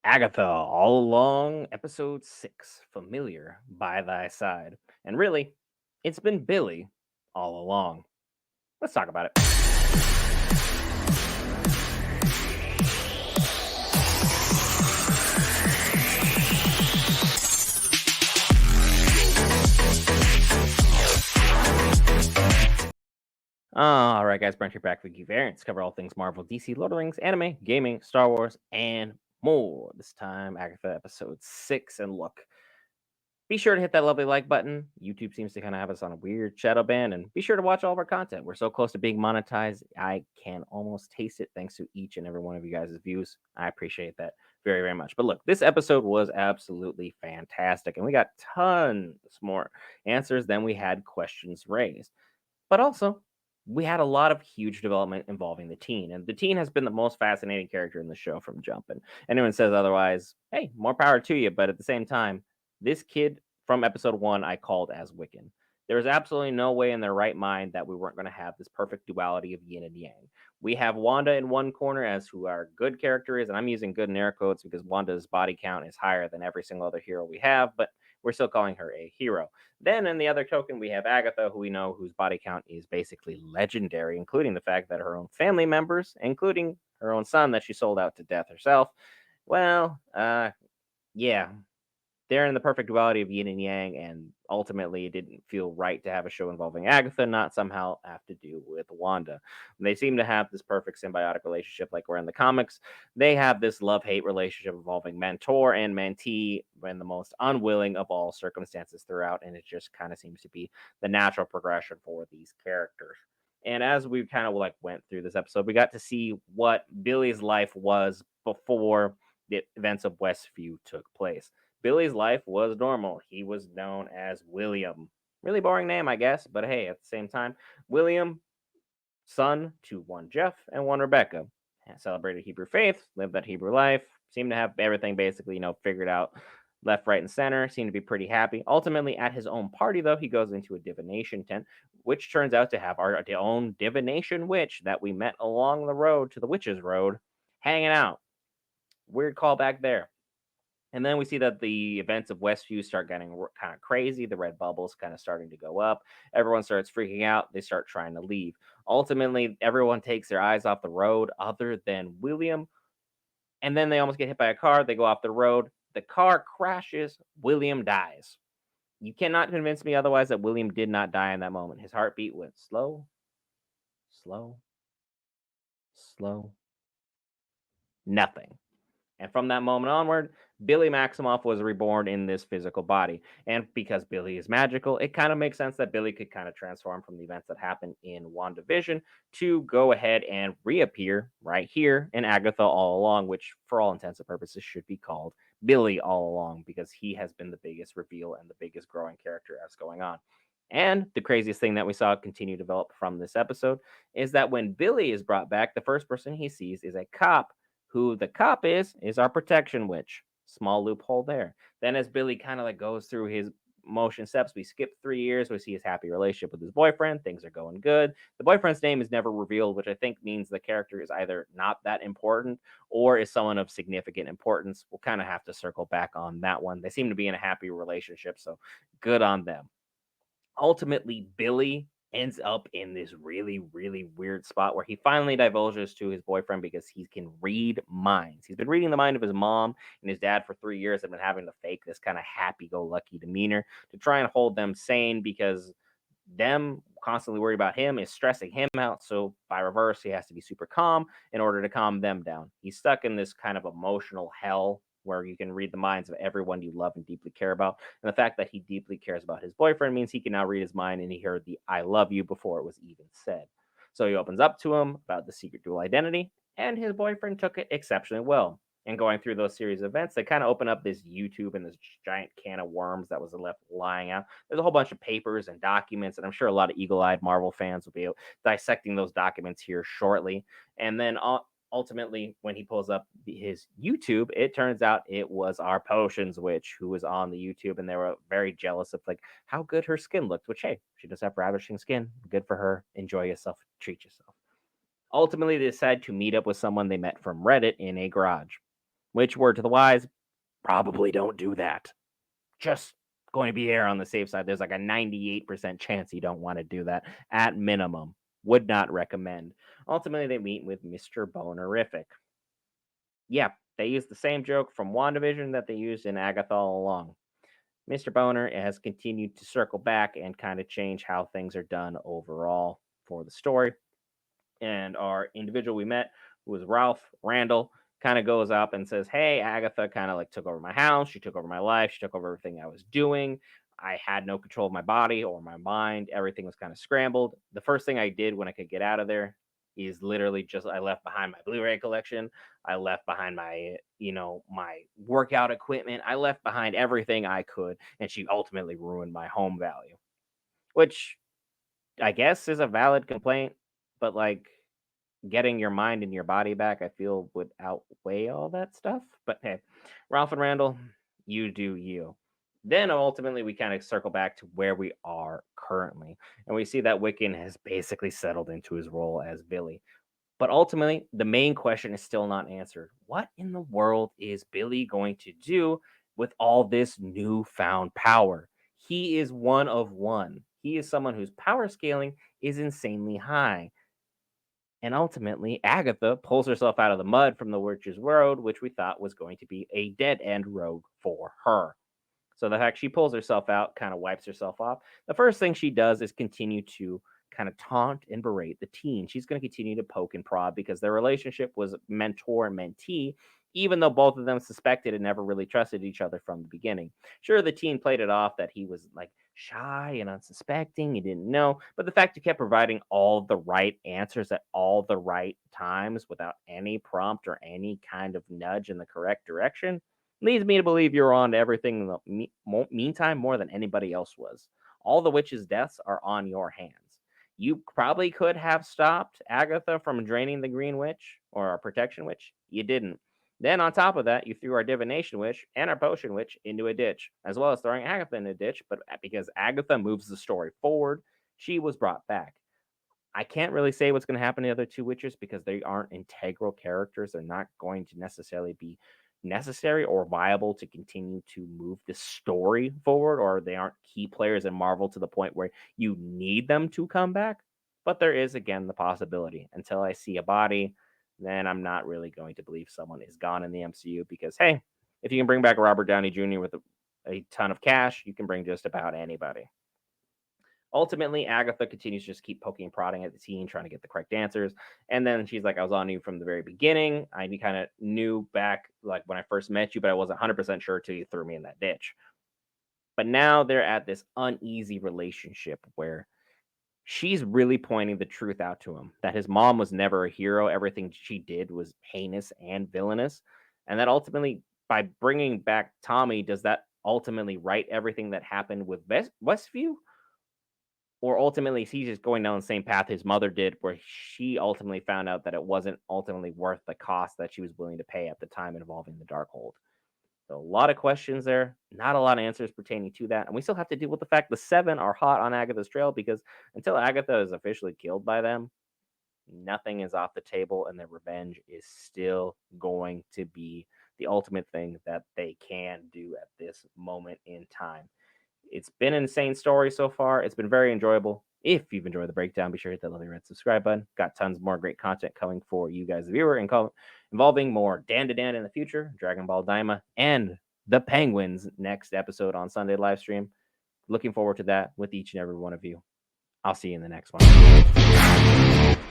Agatha, all along, episode 6, familiar by thy side. And really, it's been Billy all along. Let's talk about it. All right, guys, Brent here back with Geek Variants. Cover all things Marvel, DC, Lord of the Rings, anime, gaming, Star Wars, and more. This time, Agatha episode 6. And look, be sure to hit that lovely like button. YouTube seems to kind of have us on a weird shadow ban, and be sure to watch all of our content. We're so close to being monetized. I can almost taste it thanks to each and every one of you guys' views. I appreciate that very, very much. But look, this episode was absolutely fantastic, and we got tons more answers than we had questions raised. But also, we had a lot of huge development involving the teen, and the teen has been the most fascinating character in the show from jump. And anyone says otherwise, hey, more power to you. But at the same time, this kid from episode 1 I called as Wiccan. There was absolutely no way in their right mind that we weren't going to have this perfect duality of yin and yang. We have Wanda in one corner as who our good character is, and I'm using good in air quotes because Wanda's body count is higher than every single other hero we have, but we're still calling her a hero. Then in the other token, we have Agatha, who we know whose body count is basically legendary, including the fact that her own family members, including her own son that she sold out to death herself, well, yeah, they're in the perfect duality of yin and yang, and ultimately it didn't feel right to have a show involving Agatha not somehow have to do with Wanda. They seem to have this perfect symbiotic relationship like we're in the comics. They have this love-hate relationship involving mentor and mentee in the most unwilling of all circumstances throughout, and it just kind of seems to be the natural progression for these characters. And as we kind of like went through this episode, we got to see what Billy's life was before the events of Westview took place. Billy's life was normal. He was known as William. Really boring name, I guess, but hey, at the same time, William, son to one Jeff and one Rebecca. Celebrated Hebrew faith, lived that Hebrew life, seemed to have everything basically, figured out left, right, and center, seemed to be pretty happy. Ultimately, at his own party, though, he goes into a divination tent, which turns out to have our own divination witch that we met along the road to the Witch's Road hanging out. Weird callback there. And then we see that the events of Westview start getting kind of crazy. The red bubbles kind of starting to go up. Everyone starts freaking out. They start trying to leave. Ultimately, everyone takes their eyes off the road other than William. And then they almost get hit by a car. They go off the road. The car crashes. William dies. You cannot convince me otherwise that William did not die in that moment. His heartbeat went slow, slow, slow, nothing. And from that moment onward, Billy Maximoff was reborn in this physical body. And because Billy is magical, it kind of makes sense that Billy could kind of transform from the events that happened in WandaVision to go ahead and reappear right here in Agatha all along, which for all intents and purposes should be called Billy all along because he has been the biggest reveal and the biggest growing character as going on. And the craziest thing that we saw continue to develop from this episode is that when Billy is brought back, the first person he sees is a cop. Who the cop is our protection witch. Small loophole there. Then as Billy kind of like goes through his motion steps, we skip 3 years. We see his happy relationship with his boyfriend. Things are going good. The boyfriend's name is never revealed, which I think means the character is either not that important or is someone of significant importance. We'll kind of have to circle back on that one. They seem to be in a happy relationship, so good on them. Ultimately, Billy ends up in this really, really weird spot where he finally divulges to his boyfriend because he can read minds. He's been reading the mind of his mom and his dad for 3 years and been having to fake this kind of happy go lucky demeanor to try and hold them sane because them constantly worried about him is stressing him out. So by reverse, he has to be super calm in order to calm them down. He's stuck in this kind of emotional hell where you can read the minds of everyone you love and deeply care about. And the fact that he deeply cares about his boyfriend means he can now read his mind and he heard the I love you before it was even said. So he opens up to him about the secret dual identity, and his boyfriend took it exceptionally well. And going through those series of events, they kind of open up this YouTube and this giant can of worms that was left lying out. There's a whole bunch of papers and documents, and I'm sure a lot of eagle-eyed Marvel fans will be dissecting those documents here shortly. And then ultimately, when he pulls up his YouTube, it turns out it was our potions witch who was on the YouTube, and they were very jealous of like how good her skin looked. Which hey, she does have ravishing skin. Good for her. Enjoy yourself. Treat yourself. Ultimately, they decide to meet up with someone they met from Reddit in a garage. Which, word to the wise, probably don't do that. Just going to be here on the safe side. There's like a 98% chance you don't want to do that at minimum. Would not recommend. Ultimately, they meet with Mr. Bonerific. Yeah, they use the same joke from WandaVision that they used in Agatha all along. Mr. Boner has continued to circle back and kind of change how things are done overall for the story. And our individual we met, who was Ralph Randall, kind of goes up and says, "Hey, Agatha kind of like took over my house. She took over my life. She took over everything I was doing. I had no control of my body or my mind. Everything was kind of scrambled. The first thing I did when I could get out of there is literally just I left behind my Blu-ray collection. I left behind my, my workout equipment. I left behind everything I could, and she ultimately ruined my home value, which I guess is a valid complaint, but like getting your mind and your body back, I feel would outweigh all that stuff. But hey, Ralph and Randall, you do you. Then ultimately, we kind of circle back to where we are currently. And we see that Wiccan has basically settled into his role as Billy. But ultimately, the main question is still not answered. What in the world is Billy going to do with all this newfound power? He is one of one. He is someone whose power scaling is insanely high. And ultimately, Agatha pulls herself out of the mud from the Witch's Road, which we thought was going to be a dead end road for her. So the fact she pulls herself out, kind of wipes herself off. The first thing she does is continue to kind of taunt and berate the teen. She's going to continue to poke and prod because their relationship was mentor and mentee, even though both of them suspected and never really trusted each other from the beginning. Sure, the teen played it off that he was like shy and unsuspecting, he didn't know, but the fact he kept providing all the right answers at all the right times without any prompt or any kind of nudge in the correct direction leads me to believe you're on to everything in the meantime more than anybody else was. All the witches' deaths are on your hands. You probably could have stopped Agatha from draining the Green Witch or our Protection Witch. You didn't. Then, on top of that, you threw our Divination Witch and our Potion Witch into a ditch, as well as throwing Agatha in a ditch. But because Agatha moves the story forward, she was brought back. I can't really say what's going to happen to the other two witches because they aren't integral characters. They're not going to necessarily be necessary or viable to continue to move the story forward, or they aren't key players in Marvel to the point where you need them to come back. But there is, again, the possibility. Until I see a body, then I'm not really going to believe someone is gone in the MCU because, hey, if you can bring back Robert Downey Jr. with a ton of cash, you can bring just about anybody. Ultimately, Agatha continues to just keep poking and prodding at the teen, trying to get the correct answers. And then she's like, I was on you from the very beginning. I kind of knew back like when I first met you, but I wasn't 100% sure till you threw me in that ditch. But now they're at this uneasy relationship where she's really pointing the truth out to him that his mom was never a hero. Everything she did was heinous and villainous. And that ultimately, by bringing back Tommy, does that ultimately right everything that happened with Westview? Or ultimately, he's just going down the same path his mother did, where she ultimately found out that it wasn't ultimately worth the cost that she was willing to pay at the time involving the Darkhold. So a lot of questions there, not a lot of answers pertaining to that. And we still have to deal with the fact the Seven are hot on Agatha's trail because until Agatha is officially killed by them, nothing is off the table and their revenge is still going to be the ultimate thing that they can do at this moment in time. It's been an insane story so far. It's been very enjoyable. If you've enjoyed the breakdown, be sure to hit that lovely red subscribe button. Got tons more great content coming for you guys, the viewer, involving more Dan to Dan in the future, Dragon Ball Daima, and the Penguins next episode on Sunday live stream. Looking forward to that with each and every one of you. I'll see you in the next one.